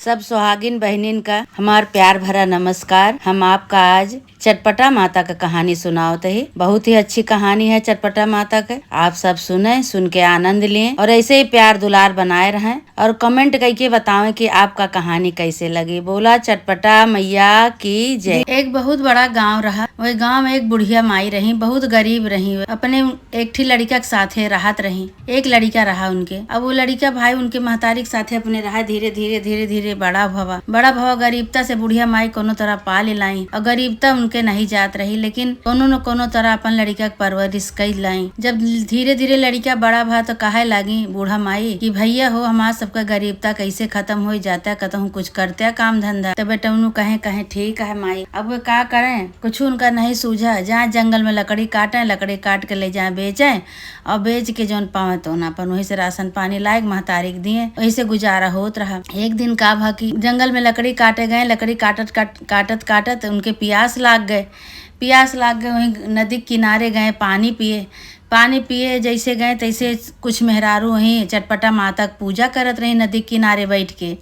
सब सुहागिन बहनिन का हमार प्यार भरा नमस्कार। हम आपका आज चटपटा माता का कहानी सुनावत है। बहुत ही अच्छी कहानी है चटपटा माता के। आप सब सुने, सुन के आनंद लिए और ऐसे ही प्यार दुलार बनाए रहें और कमेंट करके बतावें कि आपका कहानी कैसे लगी। बोला चटपटा मैया की जय। एक बहुत बड़ा गांव रहा। वही गांव में एक बुढ़िया माई रही, बहुत गरीब रही। अपने एक ठी लड़का के साथे रहत रही। एक लड़का रहा उनके। अब वो लड़का भाई उनके महतारी के साथे अपने रहा। धीरे धीरे बड़ा भवा गरीबता से बुढ़िया माई कोनो तरह पाल लाई और गरीबता उनके नहीं जात रही, लेकिन कोनो न कोनो तरह अपन लड़का के परवरिश कई लाई। जब धीरे धीरे लड़का बड़ा भा तो कहे लागी बूढ़ा माई कि भैया हो, हमार सबका गरीबता कैसे खत्म हो जाता, कहूँ कुछ करते काम धंधा। तो बेटा उन्होंने कहे ठीक है माई, अब वे क्या करें, कुछ उनका नहीं सूझा। जहाँ जंगल में लकड़ी काटे, लकड़ी काट के ले जाए बेचे और बेच के जौन पावे तो अपन वही से राशन पानी लायक महतारी दिए, वही से गुजारा होत रहा। एक दिन का भा कि जंगल में लकड़ी काटे गए, लकड़ी काटत उनके प्यास लाग गए। वहीं नदी किनारे गए पानी पिए। जैसे गए तैसे कुछ मेहरारू वहीं चटपटा माता की पूजा करत रही। नदी किनारे बैठ के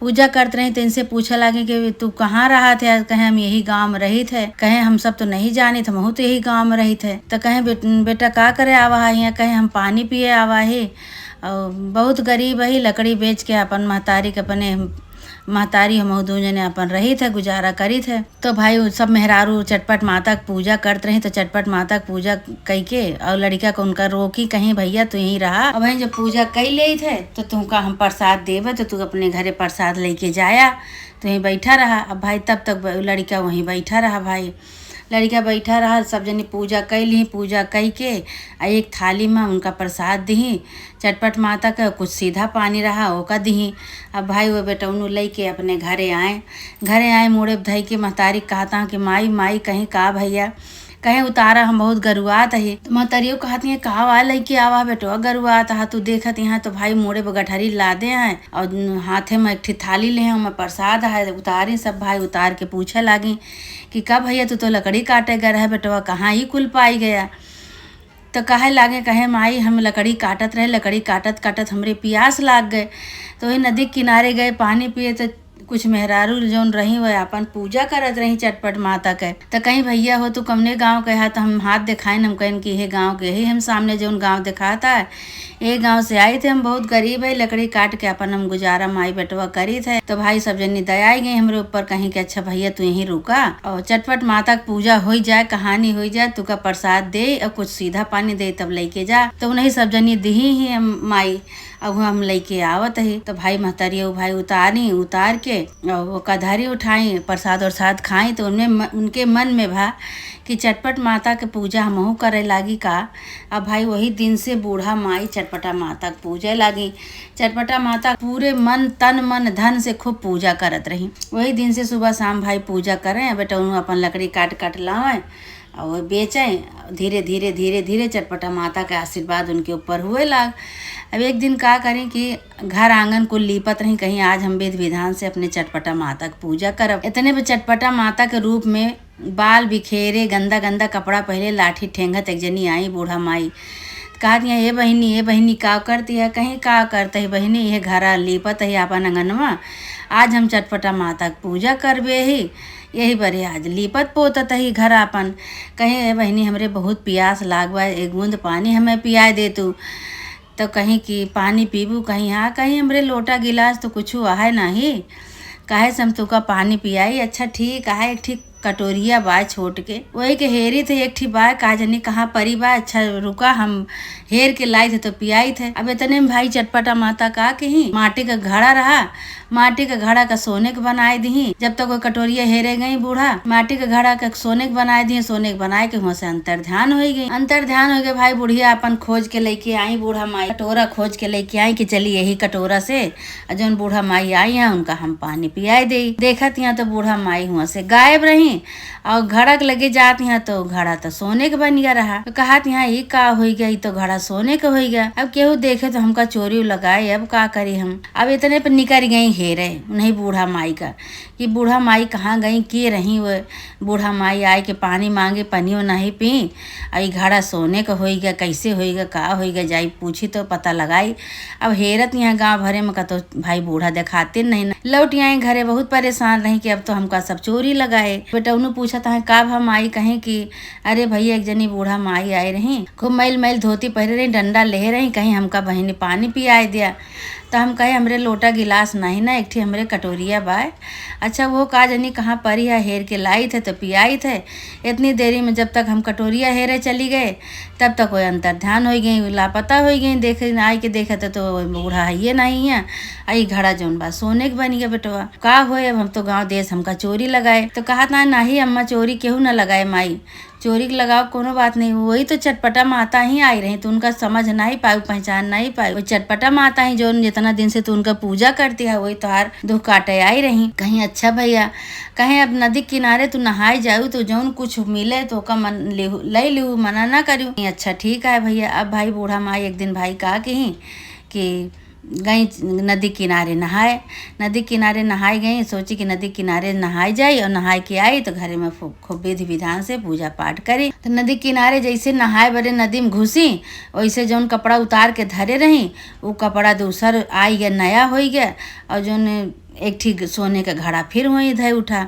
पूजा करते रही। तो इनसे पूछा लगे कि तू कहाँ रहा थे। कहे हम यही गांव में रही थे। कहे हम सब तो नहीं जानी थे, हम तो यही गांव में रही थे। तो कहे बेटा का करे आवा है यहाँ। कहे हम पानी पिए आवा है और बहुत गरीब है, लकड़ी बेच के अपन महतारी हम दो जने अपन रही थे, गुजारा करी थे। तो भाई सब मेहरारू चटपट माता की पूजा करते रही। तो चटपट माता की पूजा कई के और लड़का को उनका रोकी, कहीं भैया तू यहीं रहा और वहीं जब पूजा कई ले थे तो तुमका हम प्रसाद देवे, तो तू अपने घरे प्रसाद लेके जाया। तो यहीं बैठा रहा। अब भाई तब तक लड़का वहीं बैठा रहा। भाई लड़का बैठा रहा, सब जनी पूजा कैली। पूजा कई के एक थाली में उनका प्रसाद दी चटपट माता का, कुछ सीधा पानी रहा ओका दी। अब भाई वो बेटा उन्होंने ले के अपने घरे आए मुड़े धई के महतारी कहता कि माई कहीं का भैया, कहीं उतारा हम बहुत गरुआत है। तो महतारियों कहती है कहा वा लैके आवा बेटो गरुआत हा, तू देखत यहाँ। तो भाई मोड़े गठरी लादे हैं और हाथे में एक ठी थाली ले हैं, प्रसाद है। उतारी सब भाई उतार के पूछे लागी कि कब भैया तू तो लकड़ी काटे गए रहे बेटवा, कहाँ ही कुल पाई गया। तो कहे लागे कहे माई हम लकड़ी काटत रहे, लकड़ी काटत हमरे प्यास लाग गए। तो वही नदी किनारे गए पानी पिए। तो कुछ मेहरारू जौन रही वह अपन पूजा करत रही चटपट माता के। तो कहीं भैया हो तू कमने गांव के है। तो हम हाथ दिखाए, हम कहें कि ये गांव के ही हम सामने जौन गांव दिखाता है ये गांव से आई थे। हम बहुत गरीब है, लकड़ी काट के अपन हम गुजारा माई बेटवा करी थे। तो भाई सब जनी दयाई गई हमरे ऊपर, कहीं कि अच्छा भैया तू यहीं रुका और चटपट माता की पूजा हो जाए, कहानी हो जाए, तू का प्रसाद दे और कुछ सीधा पानी दे तब लेके जा। तो उन्हीं सब जनी दी ही हम माई अब हम लेके आवत है। तो भाई महतारी भाई उतार के और वो कधारी उठाई, प्रसाद और साथ खाई। तो उनके मन में भा कि चटपट माता के पूजा हमहू करे लागी का। अब भाई वही दिन से बूढ़ा माई चटपटा माता के पूजे लागी। चटपटा माता पूरे मन तन मन धन से खूब पूजा करत रही। वही दिन से सुबह शाम भाई पूजा करें बेटा, उन्होंने अपन लकड़ी काट लावे और बेचें। धीरे धीरे चटपटा माता के आशीर्वाद उनके ऊपर हुए लाग। अब एक दिन का करें कि घर आंगन को लीपत रही, कहीं आज हम विधि विधान से अपने चटपटा माता की पूजा करब। इतने में चटपटा माता के रूप में बाल बिखेरे, गंदा कपड़ा पहले, लाठी ठेंगत एक जनी आई बूढ़ा माई। कहा दिया ये बहनी का करती है। कहीं का करते है बहनी, ये घरा लीपत है अपन अंगनवा, आज हम चटपटा माता की पूजा करबे ही, यही बरे आज लीपत पोतत ही घर अपन। कहीं बहनी हमरे बहुत प्यास लागवा, एक बूंद पानी हमें पिया दे तू। तो कहीं कि पानी पीबू, कहीं हाँ, कहीं हमरे लोटा गिलास तो कुछ आहे नहीं, काहे से हम तुका पानी पियाई। अच्छा ठीक है, एक ठीक कटोरिया बाय छोट के वही के हेरी थे, एक ठी बाय का जनी कहाँ परी बाय। अच्छा रुका हम हेर के लाई थे तो पियाई थे। अब इतने में भाई चटपटा माता का कहीं माटी का घड़ा रहा, माटी का घड़ा का सोने के बनाए दी। जब तक वो कटोरिया हेरे गई बूढ़ा, माटी का घड़ा का सोने के बनाए दिए। सोने के बनाए के वहाँ से अंतर ध्यान हो गई। भाई बुढ़िया अपन खोज के लेके आई, बूढ़ा माई कटोरा खोज के लेके आई कि चली यही कटोरा से जौन बूढ़ा माई आई है उनका हम पानी पियाई दे। देखत यहाँ तो बूढ़ा माई हुआ से गायब रही। रही और घड़ा के लगे जात यहाँ तो घड़ा तो सोने के बन गया रहा। तो कहा यहाँ ये का हो गया, तो घड़ा सोने का हो गया। अब केहू देखे तो हमका चोरी लगाए, अब का करी हम। अब इतने पर निकल गई हेरे नहीं बूढ़ा माई का कि बूढ़ा माई कहाँ गई की रही। वो बूढ़ा माई आए के पानी मांगे, पनियो नहीं पी, आई घड़ा सोने का हो गया, कैसे होएगा का होएगा, जाई पूछी तो पता लगाई। अब हेरत यहाँ गांव भरे में का तो भाई बूढ़ा दिखाते नहीं। लौट आई घरे बहुत परेशान रही कि अब तो हमका सब चोरी लगाए। बेटा उन्होंने पूछा था का हम आई कहें कि अरे भैया एक जनी बूढ़ा माई आई रही, खूब मैल मैल धोती पहरे रही, डंडा ले रही, कहीं हमका बहनी पानी पियाए दिया। तो हम कहे हमरे लोटा गिलास नहीं ना, एक थी हमरे कटोरिया बाय। अच्छा वो का जनी कहाँ परी है, हेर के लाई थे तो पियाई थे। इतनी देरी में जब तक हम कटोरिया हेरे चली गए तब तक कोई अंतर ध्यान हो गई, लापता हो गई। देखे आई के देखे तो बूढ़ा है ये नहीं है, आई घड़ा जौन बा सोने के बन गया। बेटवा का हो, अब हम तो गाँव देश हमका चोरी लगाए। तो कहा था नहीं अम्मा चोरी केहू न लगाए, माई चोरी लगाओ कोनो बात नहीं। वही तो चटपटा माता ही आई रही, तो उनका समझ नहीं पाई, पहचान नहीं पाई। वो चटपटा माता ही जो जितना दिन से तू उनका पूजा करती है वही तोहार दुख काटे आई रही। कहीं अच्छा भैया कहीं अब नदी किनारे तू नहाए जाऊ तो जौन कुछ मिले तो का मन ले लू, मना ना करूँ। अच्छा ठीक है भैया। अब भाई बूढ़ा माई एक दिन भाई कहा कि गई नदी किनारे नहाए। नदी किनारे नहाए गई, सोची कि नदी किनारे नहाए जाई और नहाए के आई तो घरे में खूब विधि विधान से पूजा पाठ करी। तो नदी किनारे जैसे नहाए बड़े नदी में घुसी, वैसे जौन कपड़ा उतार के धरे रही वो कपड़ा दूसर आई गया, नया हो गया। और जौन एक ठीक सोने का घड़ा फिर वहीं धय उठा।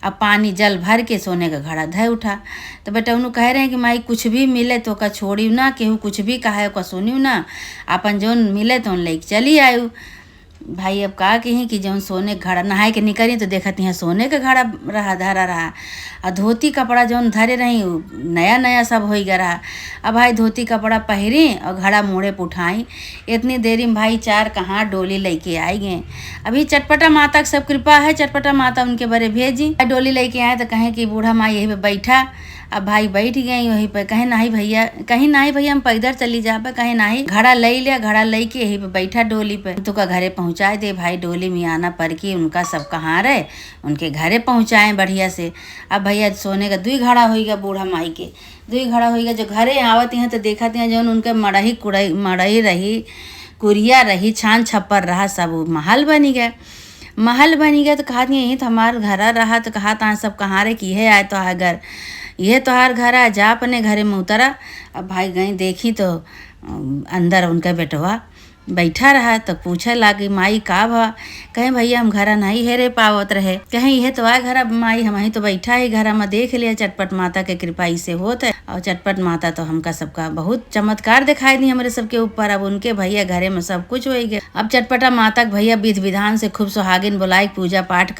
अब पानी जल भर के सोने का घड़ा धय उठा। तो बेटा उन्होंने कह रहे हैं कि माई कुछ भी मिले तो का छोड़ी ना, केहू कुछ भी कहा का सुनियो ना, अपन जौन मिले तो लेके चली आयु। भाई अब कहा कि जौन सोने घड़ा नहाए के निकली तो देखती हैं सोने का घड़ा रहा धरा रहा, और धोती कपड़ा जौन धरे रही नया नया सब हो गया रहा। अब भाई धोती कपड़ा पहरी और घड़ा मोड़े पे उठाई। इतनी देरी में भाई चार कहाँ डोली लेके आई गए। अभी चटपटा माता की सब कृपा है, चटपटा माता उनके बड़े भेजी डोली लेके आए तो कहें कि बूढ़ा माई यही पे बैठा। अब भाई बैठ गई वहीं पे, कहीं नहीं भैया हम पैदल चली जा पे, कहीं नहीं घड़ा ले लिया, घड़ा ले के यहीं पे बैठा डोली पे, तो का घरे पहुँचाए दे। भाई डोली में आना पर की उनका सब कहाँ रहे, उनके घरे पहुँचाए बढ़िया से। अब भैया सोने का 2 घड़ा हो गया, बूढ़ा माई के 2 घड़ा हो गया। जो घरे आवत हैं तो देखा हैं जो उनके मड़ही रही, कुरिया रही, छान छप्पर रहा, सब महल बनी गया। तो कहा यही तो हमारा घर रहा। तो कहा था सब कहाँ रे की है आए तो अगर यह तोहार घर आ जा अपने घरे में उतरा। अब भाई गई देखी तो अंदर उनका बेटवा बैठा रहा। तो पूछे लागी माई का भा, कहीं भैया हम घरा नहीं हेरे पावत रहे, कहीं यह तो आ घरा माई हम ही तो बैठा है घरा में, देख लिया चटपट माता के कृपा से होत है। और चटपट माता तो हमका सबका बहुत चमत्कार दिखाई दी हमारे सबके ऊपर। अब उनके भैया घरे में सब कुछ हो गया। अब चटपटा माता के भैया विधि विधान से खूब सुहागिन बुलाई, पूजा पाठ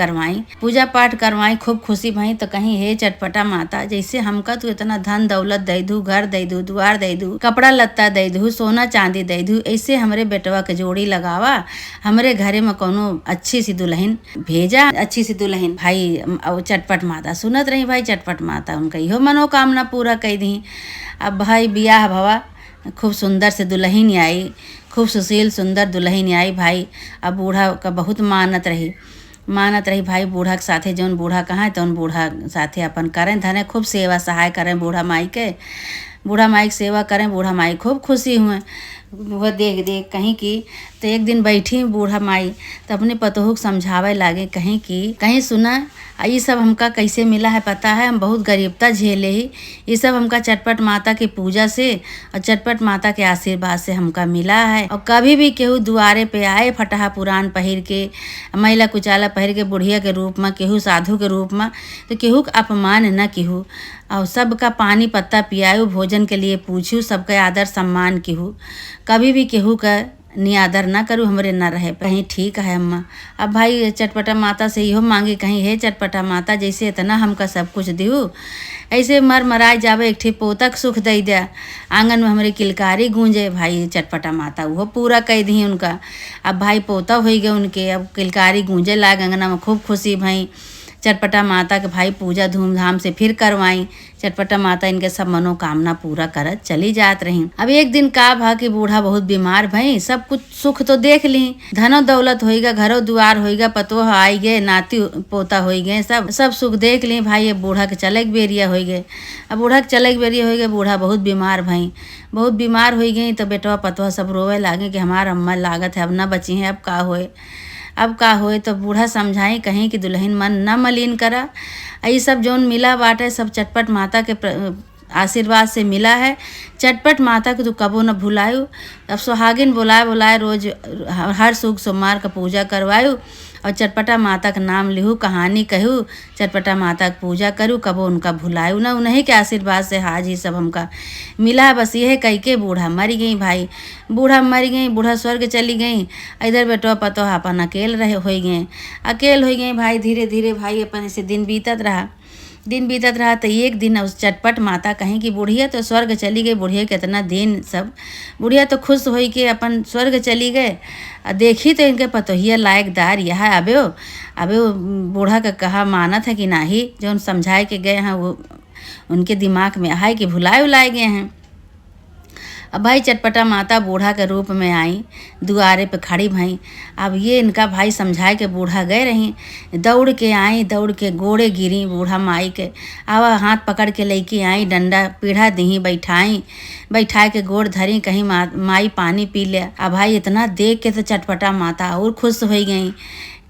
करवाई, खूब खुशी भई। तो कहीं हे चटपटा माता जैसे हमका तू इतना धन दौलत दे दू, घर दे दू, द्वार दे दू, कपड़ा लत्ता दे दू, सोना चांदी दे दू, ऐसे हमरे बेटवा के जोड़ी लगावा, हमरे घरे में कोनो अच्छी सी दुल्हन भेजा, अच्छी सी दुल्हन। भाई चटपट माता सुनत रही, भाई चटपट माता उनका इहो मनोकामना पूरा कर दी। अब भाई बियाह भवा, खूब सुंदर से दुल्हन आई, खूब सुशील सुंदर दुल्हन आई। भाई अब बूढ़ा का बहुत मानत रही भाई। बूढ़ा के साथे जौन बूढ़ा कहाँ तो उन बूढ़ा साथे अपन करें धने, खूब सेवा सहाय करें बूढ़ा माई के सेवा करें। बूढ़ा माई खूब खुशी हुए वह देख कहीं की। तो एक दिन बैठी बूढ़ा माई तो अपने पतोहू को समझावे लागे, कहीं सुना ये सब हमका कैसे मिला है पता है, हम बहुत गरीबता झेले ही, ये सब हमका चटपट माता की पूजा से और चटपट माता के आशीर्वाद से हमका मिला है। और कभी भी केहू दुआरे पे आए फटहा पुरान पहिर के, मैला कुचाला पहिर के, बुढ़िया के रूप में, केहू साधु के रूप में, तो केहू का अपमान न केहू, और सबका पानी पत्ता पियाऊ, भोजन के लिए पूछू, सबका आदर सम्मान केहू, कभी भी केहू का निआदर ना करूँ, हमरे ना रहे। कहीं ठीक है अम्मा। अब भाई चटपटा माता से इहो मांगे, कहीं हे चटपटा माता जैसे इतना हमका सब कुछ दियो, ऐसे मराए जावे एक ठे पोतक सुख दे दिया, आंगन में हमारे किलकारी गूंजे। भाई चटपटा माता वो पूरा कह दी उनका। अब भाई पोता हो गए उनके, अब किलकारी गूंजे लाग, अंगना में खूब खुशी भई। चटपटा माता के भाई पूजा धूमधाम से फिर करवाई। चटपटा माता इनके सब मनोकामना पूरा करत चली जात रही। अब एक दिन का भा कि बूढ़ा बहुत बीमार भई, सब कुछ सुख तो देख ली, धनो दौलत होइगा, घरो दुआर होइगा, पतोह आई गए, नाती पोता हो गए, सब सुख देख ली भाई। ये बूढ़ा के चले के बेरिया हो गए। अब बूढ़ा के चले के बेरिया हो गए, बूढ़ा बहुत बीमार भई, बहुत बीमार हो गई। तो बेटवा पतवा सब रोवे लागे कि हमार अम्मा लागत है, अब न बची है, अब का होए, अब का होए। तो बूढ़ा समझाई कहीं कि दुल्हन मन न मलिन करा, ये सब जौन मिला बाटे सब चटपट माता के आशीर्वाद से मिला है। चटपट माता के तू कबो न भुलायु। अब सुहागिन बुलाए बुलाए रोज हर सुख सोमवार का पूजा करवायु और चटपटा माता का नाम लिहू, कहानी कहू, चटपटा माता की पूजा करूँ, कबो उनका भुलायु न। उन्हीं के आशीर्वाद से आज ही सब हमका मिला। बस यह कह के बूढ़ा मर गई भाई, बूढ़ा मर गई, बूढ़ा स्वर्ग चली गई। इधर बेटवा पतो अपन अकेल रहे हो गए, अकेल हो गए भाई। धीरे धीरे भाई अपन ऐसे दिन बीतत रहा। तो एक दिन उस चटपट माता कहीं कि बुढ़िया तो स्वर्ग चली गई। बुढ़िया कितना दिन सब बुढ़िया तो खुश होई के अपन स्वर्ग चली गए। देखी तो इनके पतोहिया लायकदार यह अबे वो बूढ़ा का कहा मानत है कि नाही, जो उन समझाए के गए हैं वो उनके दिमाग में आए कि भुलाए उलाए गए हैं। अब भाई चटपटा माता बूढ़ा के रूप में आई, दुआरे पे खड़ी भई। अब ये इनका भाई समझाए के बूढ़ा गए रही, दौड़ के आई, दौड़ के गोड़े गिरी बूढ़ा माई के। अब हाथ पकड़ के लेके आई, डंडा पीढ़ा दी, बैठाए के गोड़ धरी, कहीं माई पानी पी लिया। अब भाई इतना देख के तो चटपटा माता और खुश हो गई।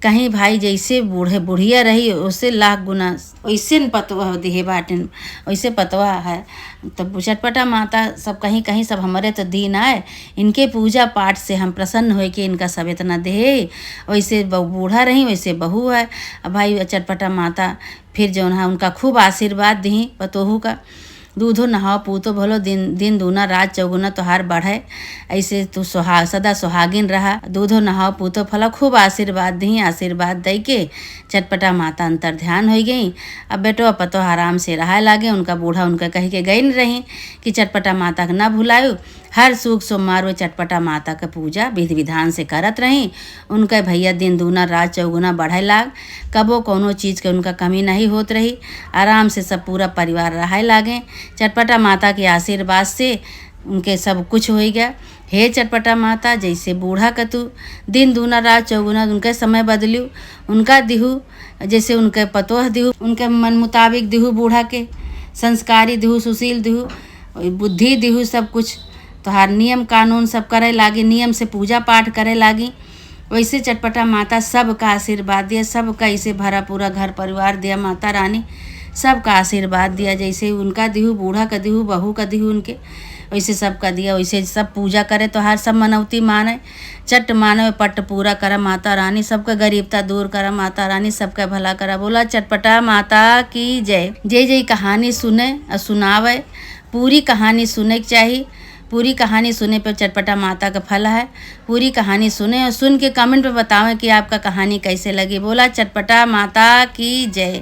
कहीं भाई जैसे बुढ़िया रही उससे लाख गुना वैसे न पतवा दिहे बाटन, वैसे पतवा है। तो चटपटा माता सब कहीं सब हमारे तो दीन आए, इनके पूजा पाठ से हम प्रसन्न हो के इनका सब इतना दे। वैसे बूढ़ा रही वैसे बहू है। अब भाई चटपटा माता फिर जो है उनका खूब आशीर्वाद दी पतोहू का। दूधो नहाओ पूतो भलो, दिन दूना रात चौगुना तोहार बढ़े, ऐसे तू सदा सुहागिन रहा। दूधो नहाओ पूतो फलो, खूब आशीर्वाद दी। आशीर्वाद दे के चटपटा माता अंतर ध्यान हो गई। अब बेटो पतो आराम से रहा लागे। उनका बूढ़ा उनका कह के गई न रही कि चटपटा माता के ना भुलायु। हर सुख सोमवार वो चटपटा माता का पूजा विधि विधान से करत रही। उनके भैया दिन दूना रात चौगुना बढ़े लाग, कबो कोनो चीज़ के उनका कमी नहीं होत रही। आराम से सब पूरा परिवार रहे लागे। चटपटा माता के आशीर्वाद से उनके सब कुछ हो गया। हे चटपटा माता, जैसे बूढ़ा का तू दिन दूना रात चौगुना उनके समय बदलू, उनका दिहू जैसे उनके पतोह दिहू, उनके मन मुताबिक दिहू, बूढ़ा के संस्कारी दिहू, सुशील दिहू, बुद्धि दिहू, सब कुछ तोहार नियम कानून सब करे लागी, नियम से पूजा पाठ करे लागी। वैसे चटपटा माता सबका आशीर्वाद दिया, सबका ऐसे भरा पूरा घर परिवार दिया। माता रानी सबका आशीर्वाद दिया, जैसे उनका दिहू, बूढ़ा का दिहू, बहू का दिहू, उनके वैसे सबका दिया। वैसे सब पूजा करे तो हर सब मनौती माने, चट माने, पट पूरा करा माता रानी, सबका गरीबता दूर करा माता रानी, सबका भला करा। बोला चटपटा माता की जय। जय कहानी सुने और सुनावे, पूरी कहानी सुने के चाहिए। पूरी कहानी सुने पर चटपटा माता का फल है। पूरी कहानी सुने और सुन के कमेंट में बतावें कि आपका कहानी कैसे लगी। बोला चटपटा माता की जय।